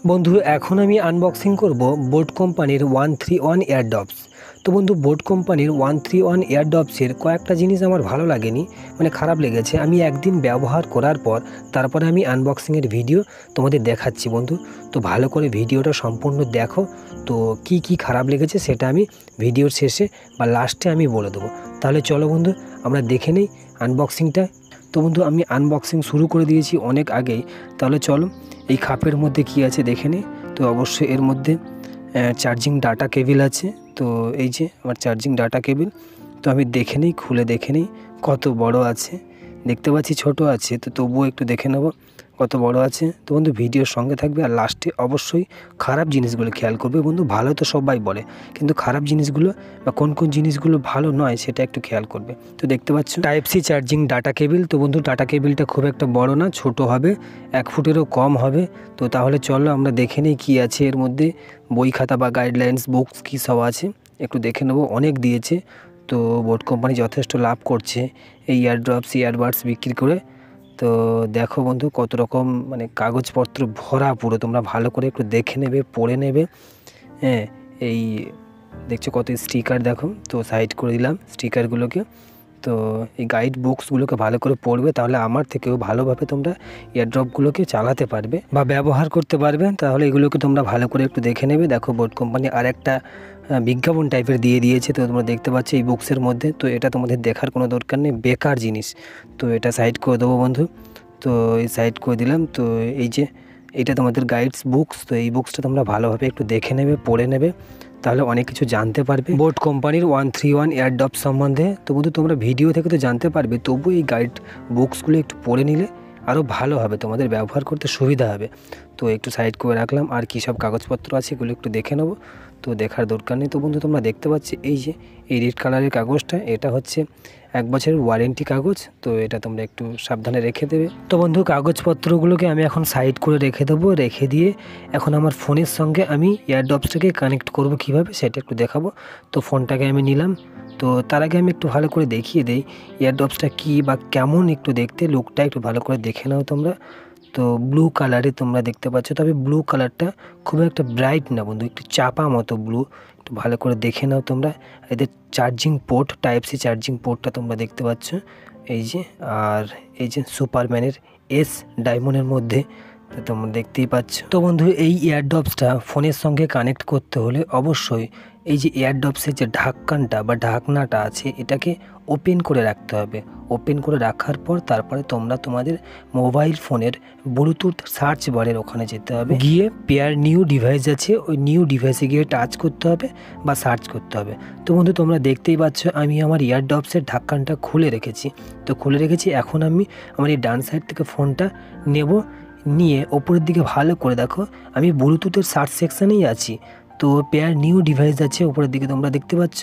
বন্ধু এখন আমি আনবক্সিং করব বোট কোম্পানির 131 এয়ারডপস। তো বন্ধু বোট কোম্পানির 131 এয়ারডপসের কয়েকটা জিনিস আমার ভালো লাগেনি, মানে খারাপ লেগেছে। আমি একদিন ব্যবহার করার পর তারপরে আমি আনবক্সিংয়ের ভিডিও তোমাদের দেখাচ্ছি বন্ধু। তো ভালো করে ভিডিওটা সম্পূর্ণ দেখো। তো কি কি খারাপ লেগেছে সেটা আমি ভিডিওর শেষে বা লাস্টে আমি বলে দেবো। তাহলে চলো বন্ধু আমরা দেখে নেই আনবক্সিংটা। তো বন্ধু আমি আনবক্সিং শুরু করে দিয়েছি অনেক আগেই। তাহলে চলো এই খাপের মধ্যে কি আছে দেখে নিই। তো অবশ্যই এর মধ্যে চার্জিং ডাটা কেবিল আছে। তো এই যে আমার চার্জিং ডাটা কেবিল। তো আমি দেখে নিই, খুলে দেখে নিই কত বড় আছে। দেখতে পাচ্ছি ছোট আছে, তো তবুও একটু দেখে নেব কত বড় আছে। তো বন্ধু ভিডিওর সঙ্গে থাকবে, আর লাস্টে অবশ্যই খারাপ জিনিসগুলো খেয়াল করবে বন্ধু। ভালো তো সবাই বলে, কিন্তু খারাপ জিনিসগুলো বা কোন কোন জিনিসগুলো ভালো নয় সেটা একটু খেয়াল করবে। তো দেখতে পাচ্ছ type C charging data cable. তো বন্ধু ডাটা কেবিলটা খুব একটা বড় না, ছোট হবে, 1 ফুটেরও কম হবে। তো তাহলে চলো আমরা দেখে নিই কী আছে এর মধ্যে। বই খাতা বা গাইডলাইন্স বুকস কী সব আছে একটু দেখে নেবো। অনেক দিয়েছে, তো বোট কোম্পানি যথেষ্ট লাভ করছে এই ইয়ারড্রপস ইয়ারবাডস বিক্রি করে। তো দেখো বন্ধু কত রকম মানে কাগজপত্র ভরা পুরো, তোমরা ভালো করে একটু দেখে নেবে, পড়ে নেবে। হ্যাঁ, এই দেখছো কত স্টিকার, দেখো। তো সাইড করে দিলাম স্টিকারগুলোকে। তো এই গাইড বুকসগুলোকে ভালো করে পড়বে, তাহলে আমার থেকেও ভালোভাবে তোমরা এয়ারড্রপগুলোকে চালাতে পারবে বা ব্যবহার করতে পারবে। তাহলে এগুলোকে তোমরা ভালো করে একটু দেখে নেবে। দেখো বোট কোম্পানি আর একটা বিজ্ঞাপন টাইপের দিয়ে দিয়েছে, তো তোমরা দেখতে পাচ্ছ এই বুকসের মধ্যে। তো এটা তোমাদের দেখার কোনো দরকার নেই, বেকার জিনিস। তো এটা সাইড করে দেবো বন্ধু। তো এই সাইড করে দিলাম। তো এই যে এটা তোমাদের গাইডস বুকস। তো এই বুকসটা তোমরা ভালোভাবে একটু দেখে নেবে, পড়ে নেবে, তাহলে অনেক কিছু জানতে পারবে বোট কোম্পানির 131 এয়ারডপ সম্বন্ধে। তো বন্ধু তোমরা ভিডিও থেকে তো জানতে পারবে, তবু এই গাইড বুকসগুলো একটু পড়ে নিলে আরও ভালো হবে, তোমাদের ব্যবহার করতে সুবিধা হবে। তো একটু সাইড করে রাখলাম। আর কী সব কাগজপত্র আছে এগুলো একটু দেখে নেবো। তো দেখার দরকার নেই। তো বন্ধু তোমরা দেখতে পাচ্ছ এই যে এই রেড কালারের কাগজটা, এটা হচ্ছে 1 বছরের ওয়ারেন্টি কাগজ। তো এটা তোমরা একটু সাবধানে রেখে দেবে। তো বন্ধু কাগজপত্রগুলোকে আমি এখন সাইড করে রেখে দেবো। রেখে দিয়ে এখন আমার ফোনের সঙ্গে আমি এয়ারডপসটাকে কানেক্ট করব কিভাবে সেটা একটু দেখাবো। তো ফোনটাকে আমি নিলাম। তো তার আগে আমি একটু ভালো করে দেখিয়ে দেই এয়ারডপসটা কী বা কেমন একটু দেখতে, লুকটা একটু ভালো করে দেখে নাও তোমরা। তো ব্লু কালারে তোমরা দেখতে পাচ্ছ, তবে ব্লু কালারটা খুব একটা ব্রাইট না বন্ধু, একটু চাপা মতো ব্লু। একটু ভালো করে দেখে নাও তোমরা। এদের charging port, type C charging পোর্টটা তোমরা দেখতে পাচ্ছ এই যে। আর এই যে সুপারম্যানের এস ডায়মন্ডের মধ্যে, তো তোমরা দেখতেই পাচ্ছ। তো বন্ধু এই এয়ারডপসটা ফোনের সঙ্গে কানেক্ট করতে হলে অবশ্যই এই যে এয়ারডপসের যে ঢাকনাটা বা ঢাকনাটা আছে এটাকে ওপেন করে রাখতে হবে। ওপেন করে রাখার পর তারপরে তোমরা তোমাদের মোবাইল ফোনের ব্লুটুথ সার্চ বারের ওখানে যেতে হবে, গিয়ে পেয়ার নিউ ডিভাইস আছে, ওই নিউ ডিভাইসে গিয়ে টাচ করতে হবে বা সার্চ করতে হবে। তো বন্ধু তোমরা দেখতেই পাচ্ছ আমি আমার এয়ারডপসের ঢাকনাটা খুলে রেখেছি। তো খুলে রেখেছি, এখন আমি আমার এই ডান সাইড থেকে ফোনটা নেব। নিয়ে ওপরের দিকে ভালো করে দেখো, আমি ব্লুটুথের সার্চ সেকশানেই আছি। তো পেয়ার নিউ ডিভাইস আছে উপরের দিকে তোমরা দেখতে পাচ্ছ।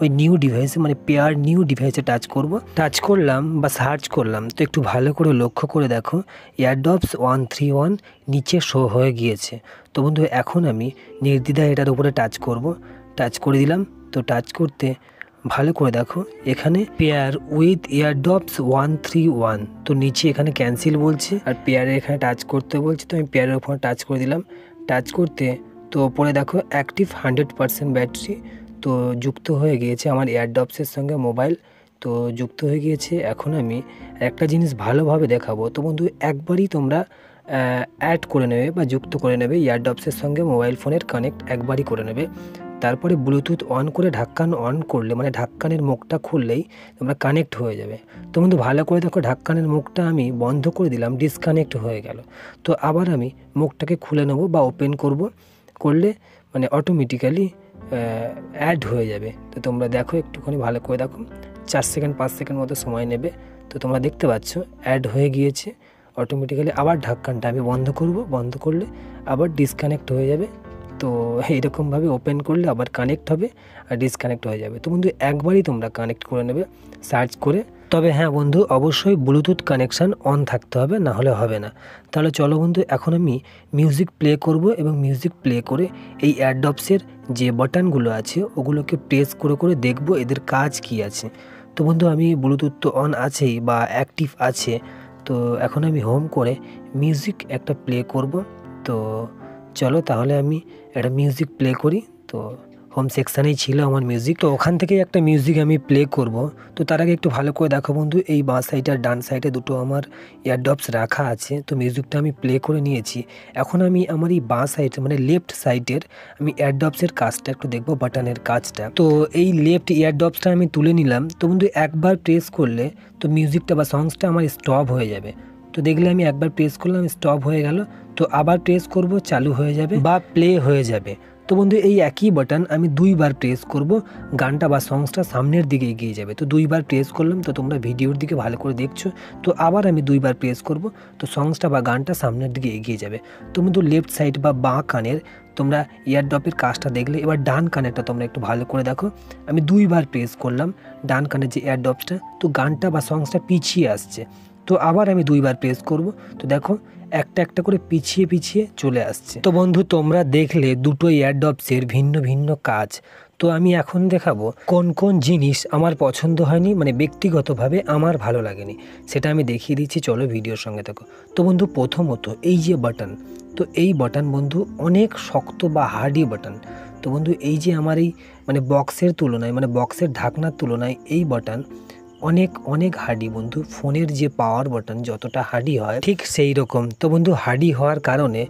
ওই নিউ ডিভাইসে মানে পেয়ার নিউ ডিভাইসে টাচ করব। টাচ করলাম বা সার্চ করলাম। তো একটু ভালো করে লক্ষ্য করে দেখো এয়ারডপস 131 নিচে শো হয়ে গিয়েছে। তো বন্ধু এখন আমি নির্দ্বিধায় এটার উপরে টাচ করব। টাচ করে দিলাম। তো টাচ করতে ভালো করে দেখো এখানে পেয়ার উইথ এয়ারডপস 131, তো নিচে এখানে ক্যান্সেল বলছে আর পেয়ারে এখানে টাচ করতে বলছে। তো আমি পেয়ারের উপর টাচ করে দিলাম। টাচ করতে তো ওপরে দেখো অ্যাক্টিভ 100% ব্যাটারি। তো যুক্ত হয়ে গিয়েছে আমার এয়ারডপসের সঙ্গে মোবাইল। তো যুক্ত হয়ে গিয়েছে। এখন আমি একটা জিনিস ভালোভাবে দেখাবো। তো বন্ধু একবারই তোমরা অ্যাড করে নেবে বা যুক্ত করে নেবে এয়ারডপসের সঙ্গে মোবাইল ফোনের কানেক্ট একবারই করে নেবে। তারপরে ব্লুটুথ অন করে ঢাক্কান অন করলে মানে ঢাক্কানের মুখটা খুললেই তোমরা কানেক্ট হয়ে যাবে। তো বন্ধু ভালো করে দেখো ঢাক্কানের মুখটা আমি বন্ধ করে দিলাম, ডিসকানেক্ট হয়ে গেল। তো আবার আমি মুখটাকে খুলে নেব বা ওপেন করব, করলে মানে অটোমেটিক্যালি অ্যাড হয়ে যাবে। তো তোমরা দেখো একটুখানি ভালো করে দেখো, 4 সেকেন্ড 5 সেকেন্ড মতো সময় নেবে। তো তোমরা দেখতে পাচ্ছ অ্যাড হয়ে গিয়েছে অটোমেটিক্যালি। আবার ঢাক্কানটা আমি বন্ধ করব, বন্ধ করলে আবার ডিসকানেক্ট হয়ে যাবে। তো এইরকমভাবে ওপেন করলে আবার কানেক্ট হবে আর ডিসকানেক্ট হয়ে যাবে। তো বন্ধু একবারই তোমরা কানেক্ট করে নেবে সার্চ করে। তবে হ্যাঁ বন্ধু অবশ্যই ব্লুটুথ কানেকশান অন থাকতে হবে, না হলে হবে না। তাহলে চলো বন্ধু এখন আমি মিউজিক প্লে করব এবং মিউজিক প্লে করে এই এয়ারডপসের যে বাটনগুলো আছে ওগুলোকে প্রেস করে করে দেখব এদের কাজ কি আছে। তো বন্ধু আমি ব্লুটুথ তো অন আছেই বা অ্যাক্টিভ আছে। তো এখন আমি হোম করে মিউজিক একটা প্লে করব। তো চলো তাহলে আমি একটা মিউজিক প্লে করি। তো হোম সেকশানেই ছিল আমার মিউজিক, তো ওখান থেকেই একটা মিউজিক আমি প্লে করব। তো তার আগে একটু ভালো করে দেখো বন্ধু, এই বাঁ সাইড আর ডান সাইডে দুটো আমার ইয়ারডপস রাখা আছে। তো মিউজিকটা আমি প্লে করে নিয়েছি। এখন আমি আমার এই বাঁ সাইড মানে লেফট সাইডের আমি ইয়ারডপসের কাজটা একটু দেখবো, বাটনের কাজটা। তো এই লেফট ইয়ারডপসটা আমি তুলে নিলাম। তো বন্ধু একবার প্রেস করলে তো মিউজিকটা বা সংসটা আমার স্টপ হয়ে যাবে। তো দেখলে আমি একবার প্রেস করলাম, স্টপ হয়ে গেল। তো আবার প্রেস করব, চালু হয়ে যাবে বা প্লে হয়ে যাবে। তো বন্ধু এই একই বাটন আমি 2বার প্রেস করব, গানটা বা সংসটা সামনের দিকে এগিয়ে যাবে। তো 2বার প্রেস করলাম, তো তোমরা ভিডিওর দিকে ভালো করে দেখছো। তো আবার আমি 2বার প্রেস করব, তো সংসটা বা গানটা সামনের দিকে এগিয়ে যাবে। তো বন্ধু লেফট সাইড বা বাঁ কানের তোমরা ইয়ারড্রপের কাজটা দেখলে, এবার ডান কানেরটা তোমরা একটু ভালো করে দেখো। আমি 2বার প্রেস করলাম ডান কানের যে ইয়ারড্রপসটা, তো গানটা বা সংসটা পিছিয়ে আসছে। তো আবার আমি 2বার প্রেস করব, তো দেখো একটা একটা করে পিছিয়ে পিছিয়ে চলে আসছে। তো বন্ধু তোমরা দেখলে দুটো ইয়ারডপসের ভিন্ন ভিন্ন কাজ। তো আমি এখন দেখাবো কোন কোন জিনিস আমার পছন্দ হয়নি, মানে ব্যক্তিগতভাবে আমার ভালো লাগেনি, সেটা আমি দেখিয়ে দিচ্ছি। চলো ভিডিওর সঙ্গে থাকো। তো বন্ধু প্রথমত এই যে বাটন, তো এই বাটন বন্ধু অনেক শক্ত বা হার্ডি বাটন। তো বন্ধু এই যে আমার এই মানে বক্সের তুলনায়, মানে বক্সের ঢাকনার তুলনায় এই বাটন অনেক অনেক হার্ডি বন্ধু। ফোনের যে পাওয়ার বাটন যতটা হার্ডি হয় ঠিক সেই রকম। তো বন্ধু হার্ডি হওয়ার কারণে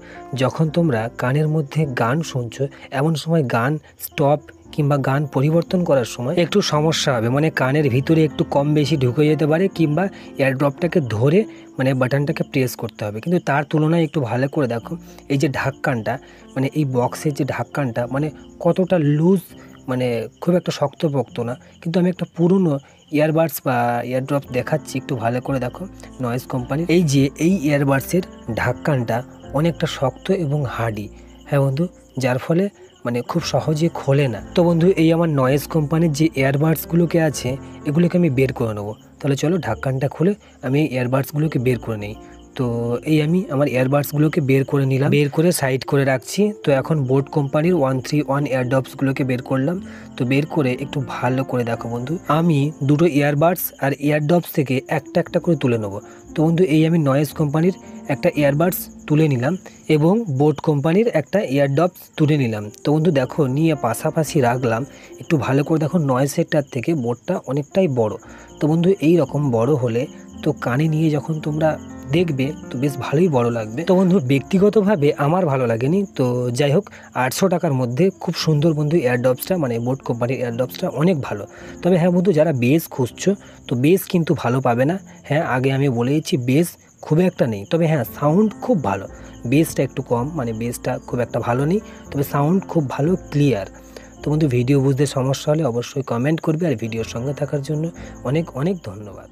যখন তোমরা কানের মধ্যে গান শুনছো, এমন সময় গান স্টপ কিংবা গান পরিবর্তন করার সময় একটু সমস্যা হবে, মানে কানের ভিতরে একটু কম বেশি ঢুকে যেতে পারে, কিংবা এয়ারড্রপটাকে ধরে মানে বাটনটাকে প্রেস করতে হবে। কিন্তু তার তুলনায় একটু ভালো করে দেখো এই যে ঢাক্কানটা, মানে এই বক্সের যে ঢাক্কানটা মানে কতটা লুজ, মানে খুব একটা শক্তপোক্ত না। কিন্তু আমি একটা পুরনো ইয়ারবাডস বা ইয়ারড্রপ দেখাচ্ছি, একটু ভালো করে দেখো নয়েজ কোম্পানির। এই যে এই ইয়ারবাডসের ঢাক্কানটা অনেকটা শক্ত এবং হার্ডি, হ্যাঁ বন্ধু, যার ফলে মানে খুব সহজে খোলে না। তো বন্ধু এই আমার নয়েজ কোম্পানির যে ইয়ারবাডসগুলোকে আছে এগুলোকে আমি বের করে নেবো। তাহলে চলো ঢাক্কানটা খুলে আমি এই ইয়ারবাডসগুলোকে বের করে নিই। তো এই আমি আমার ইয়ারবাডসগুলোকে বের করে নিলাম, বের করে সাইড করে রাখছি। তো এখন বোট কোম্পানির 131 ইয়ারডপসগুলোকে বের করলাম। তো বের করে একটু ভালো করে দেখো বন্ধু, আমি দুটো ইয়ারবাডস আর ইয়ারডপস থেকে একটা একটা করে তুলে নেবো। তো বন্ধু এই আমি নয়েজ কোম্পানির একটা ইয়ারবাডস তুলে নিলাম এবং বোট কোম্পানির একটা ইয়ারডপস তুলে নিলাম। তো বন্ধু দেখো নিয়ে পাশাপাশি রাখলাম, একটু ভালো করে দেখো নয়েজ সেটটার থেকে বোটটা অনেকটাই বড়। তো বন্ধু এই রকম বড় হলে তো কানে নিয়ে যখন তোমরা দেখবে তো বেশ ভালোই বড় লাগবে। তো বন্ধু ব্যক্তিগতভাবে আমার ভালো লাগেনি। তো যাই হোক 800 টাকার মধ্যে খুব সুন্দর বন্ধু এয়ারডপসটা, মানে বোট কোম্পানির এয়ারডপসটা অনেক ভালো। তবে হ্যাঁ বন্ধু যারা বেস খুঁজছো তো বেস কিন্তু ভালো পাবে না। হ্যাঁ আগে আমি বলে দিচ্ছি বেস খুব একটা নেই, তবে হ্যাঁ সাউন্ড খুব ভালো। বেসটা একটু কম, মানে বেসটা খুব একটা ভালো নেই, তবে সাউন্ড খুব ভালো ক্লিয়ার। তো বন্ধু ভিডিও বুঝতে সমস্যা হলে অবশ্যই কমেন্ট করবে, আর ভিডিওর সঙ্গে থাকার জন্য অনেক অনেক ধন্যবাদ।